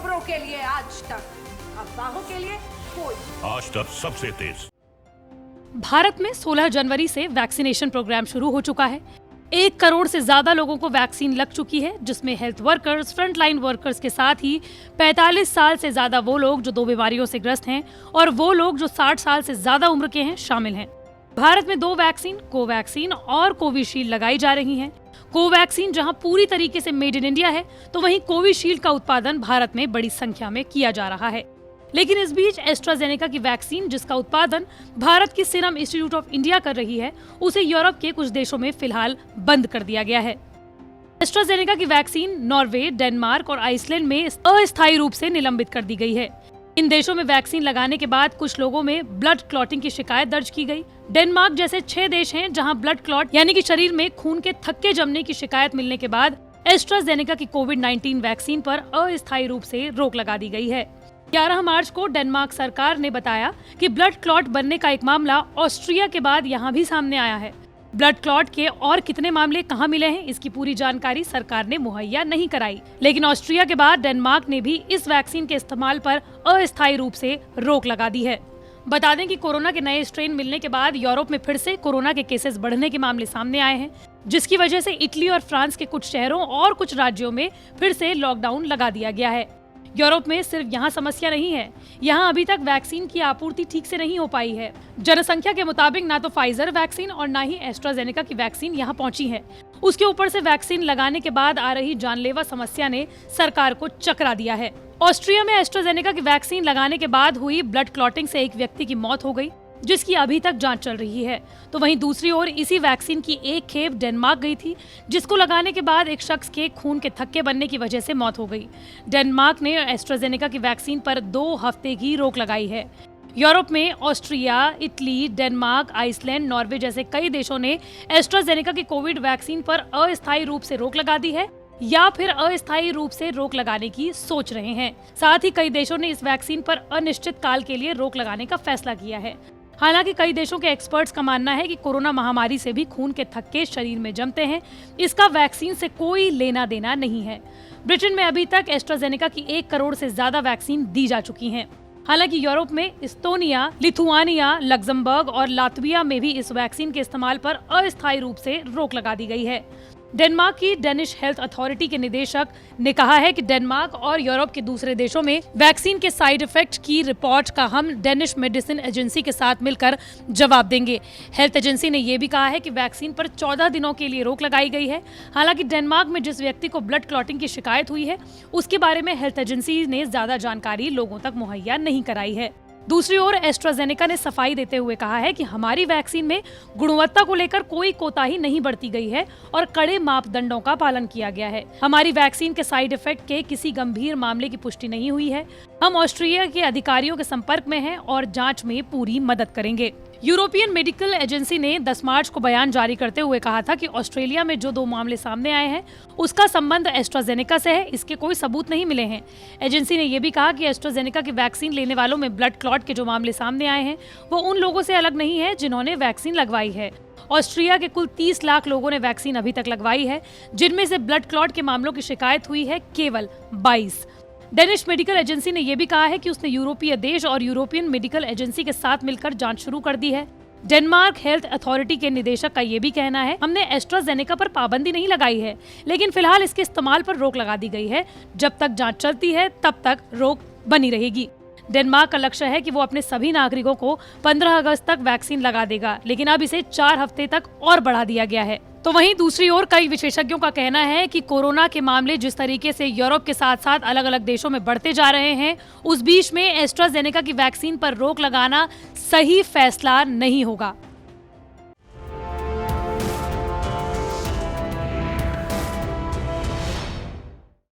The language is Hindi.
खबरों के लिए आज तक, अफवाहों के लिए कोई। आज तक सबसे तेज। भारत में 16 जनवरी से वैक्सीनेशन प्रोग्राम शुरू हो चुका है। 1 करोड़ से ज्यादा लोगों को वैक्सीन लग चुकी है, जिसमें हेल्थ वर्कर्स, फ्रंटलाइन वर्कर्स के साथ ही 45 साल से ज्यादा वो लोग जो 2 बीमारियों से ग्रस्त हैं और वो लोग जो 60 साल से ज्यादा उम्र के हैं शामिल हैं। भारत में 2 वैक्सीन, कोवैक्सीन और कोविशील्ड लगाई जा रही हैं। कोवैक्सीन जहां पूरी तरीके से मेड इन इंडिया है, तो वहीं कोविशील्ड का उत्पादन भारत में बड़ी संख्या में किया जा रहा है। लेकिन इस बीच एस्ट्राजेनेका की वैक्सीन, जिसका उत्पादन भारत की सीरम इंस्टीट्यूट ऑफ इंडिया कर रही है, उसे यूरोप के कुछ देशों में फिलहाल बंद कर दिया गया है। एस्ट्राजेनेका की वैक्सीन नॉर्वे, डेनमार्क और आइसलैंड में अस्थायी रूप से निलंबित कर दी गई है। इन देशों में वैक्सीन लगाने के बाद कुछ लोगों में ब्लड क्लॉटिंग की शिकायत दर्ज की गई। डेनमार्क जैसे 6 देश हैं जहां ब्लड क्लॉट यानी कि शरीर में खून के थक्के जमने की शिकायत मिलने के बाद एस्ट्राजेनेका की कोविड-19 वैक्सीन पर अस्थायी रूप से रोक लगा दी गई है। 11 मार्च को डेनमार्क सरकार ने बताया कि ब्लड क्लॉट बनने का एक मामला ऑस्ट्रिया के बाद यहाँ भी सामने आया है। ब्लड क्लॉट के और कितने मामले कहां मिले हैं, इसकी पूरी जानकारी सरकार ने मुहैया नहीं कराई। लेकिन ऑस्ट्रिया के बाद डेनमार्क ने भी इस वैक्सीन के इस्तेमाल पर अस्थायी रूप से रोक लगा दी है। बता दें कि कोरोना के नए स्ट्रेन मिलने के बाद यूरोप में फिर से कोरोना के केसेस बढ़ने के मामले सामने आए हैं, जिसकी वजह से इटली और फ्रांस के कुछ शहरों और कुछ राज्यों में फिर से लॉकडाउन लगा दिया गया है। यूरोप में सिर्फ यहाँ समस्या नहीं है, यहाँ अभी तक वैक्सीन की आपूर्ति ठीक से नहीं हो पाई है। जनसंख्या के मुताबिक ना तो फाइजर वैक्सीन और ना ही एस्ट्राजेनेका की वैक्सीन यहाँ पहुँची है। उसके ऊपर से वैक्सीन लगाने के बाद आ रही जानलेवा समस्या ने सरकार को चकरा दिया है। ऑस्ट्रिया में एस्ट्राजेनेका की वैक्सीन लगाने के बाद हुई ब्लड क्लॉटिंग से एक व्यक्ति की मौत हो गई, जिसकी अभी तक जांच चल रही है। तो वहीं दूसरी ओर इसी वैक्सीन की एक खेप डेनमार्क गई थी, जिसको लगाने के बाद एक शख्स के खून के थक्के बनने की वजह से मौत हो गई। डेनमार्क ने एस्ट्राजेनेका की वैक्सीन पर 2 हफ्ते की रोक लगाई है। यूरोप में Austria, Italy, Denmark, Iceland, Norway जैसे कई देशों ने एस्ट्राजेनेका की कोविड वैक्सीन पर अस्थायी रूप से रोक लगा दी है या फिर अस्थायी रूप से रोक लगाने की सोच रहे हैं। साथ ही कई देशों ने इस वैक्सीन पर अनिश्चित काल के लिए रोक लगाने का फैसला किया है। हालांकि कई देशों के एक्सपर्ट्स का मानना है कि कोरोना महामारी से भी खून के थक्के शरीर में जमते हैं, इसका वैक्सीन से कोई लेना देना नहीं है। ब्रिटेन में अभी तक एस्ट्राजेनेका की 1 करोड़ से ज्यादा वैक्सीन दी जा चुकी हैं। हालांकि यूरोप में एस्तोनिया, लिथुआनिया, लग्जमबर्ग और लातविया में भी इस वैक्सीन के इस्तेमाल पर अस्थायी रूप से रोक लगा दी गई है। डेनमार्क की डेनिश हेल्थ अथॉरिटी के निदेशक ने कहा है कि डेनमार्क और यूरोप के दूसरे देशों में वैक्सीन के साइड इफेक्ट की रिपोर्ट का हम डेनिश मेडिसिन एजेंसी के साथ मिलकर जवाब देंगे। हेल्थ एजेंसी ने यह भी कहा है कि वैक्सीन पर 14 दिनों के लिए रोक लगाई गई है। हालांकि डेनमार्क में जिस व्यक्ति को ब्लड क्लॉटिंग की शिकायत हुई है, उसके बारे में हेल्थ एजेंसी ने ज्यादा जानकारी लोगों तक मुहैया नहीं कराई है। दूसरी ओर एस्ट्राजेनेका ने सफाई देते हुए कहा है कि हमारी वैक्सीन में गुणवत्ता को लेकर कोई कोताही नहीं बरती गई है और कड़े मापदंडों का पालन किया गया है। हमारी वैक्सीन के साइड इफेक्ट के किसी गंभीर मामले की पुष्टि नहीं हुई है। हम ऑस्ट्रिया के अधिकारियों के संपर्क में हैं और जांच में पूरी मदद करेंगे। यूरोपियन मेडिकल एजेंसी ने 10 मार्च को बयान जारी करते हुए कहा था कि ऑस्ट्रेलिया में जो 2 मामले सामने आए हैं, उसका संबंध एस्ट्राजेनेका से है, इसके कोई सबूत नहीं मिले हैं। एजेंसी ने यह भी कहा कि एस्ट्राजेनेका की वैक्सीन लेने वालों में ब्लड क्लॉट के जो मामले सामने आए हैं, वो उन लोगों से अलग नहीं है जिन्होंने वैक्सीन लगवाई है। ऑस्ट्रिया के कुल 30 लाख लोगों ने वैक्सीन अभी तक लगवाई है, जिनमें से ब्लड क्लॉट के मामलों की शिकायत हुई है केवल 22। डेनिश मेडिकल एजेंसी ने यह भी कहा है कि उसने यूरोपीय देश और यूरोपियन मेडिकल एजेंसी के साथ मिलकर जांच शुरू कर दी है। डेनमार्क हेल्थ अथॉरिटी के निदेशक का यह भी कहना है, हमने एस्ट्राजेनेका पर पाबंदी नहीं लगाई है, लेकिन फिलहाल इसके इस्तेमाल पर रोक लगा दी गई है। जब तक जांच चलती है तब तक रोक बनी रहेगी। डेनमार्क का लक्ष्य है कि वो अपने सभी नागरिकों को 15 अगस्त तक वैक्सीन लगा देगा, लेकिन अब इसे 4 हफ्ते तक और बढ़ा दिया गया है। तो वहीं दूसरी ओर कई विशेषज्ञों का कहना है कि कोरोना के मामले जिस तरीके से यूरोप के साथ साथ अलग अलग देशों में बढ़ते जा रहे हैं, उस बीच में एस्ट्राजेनेका की वैक्सीन पर रोक लगाना सही फैसला नहीं होगा।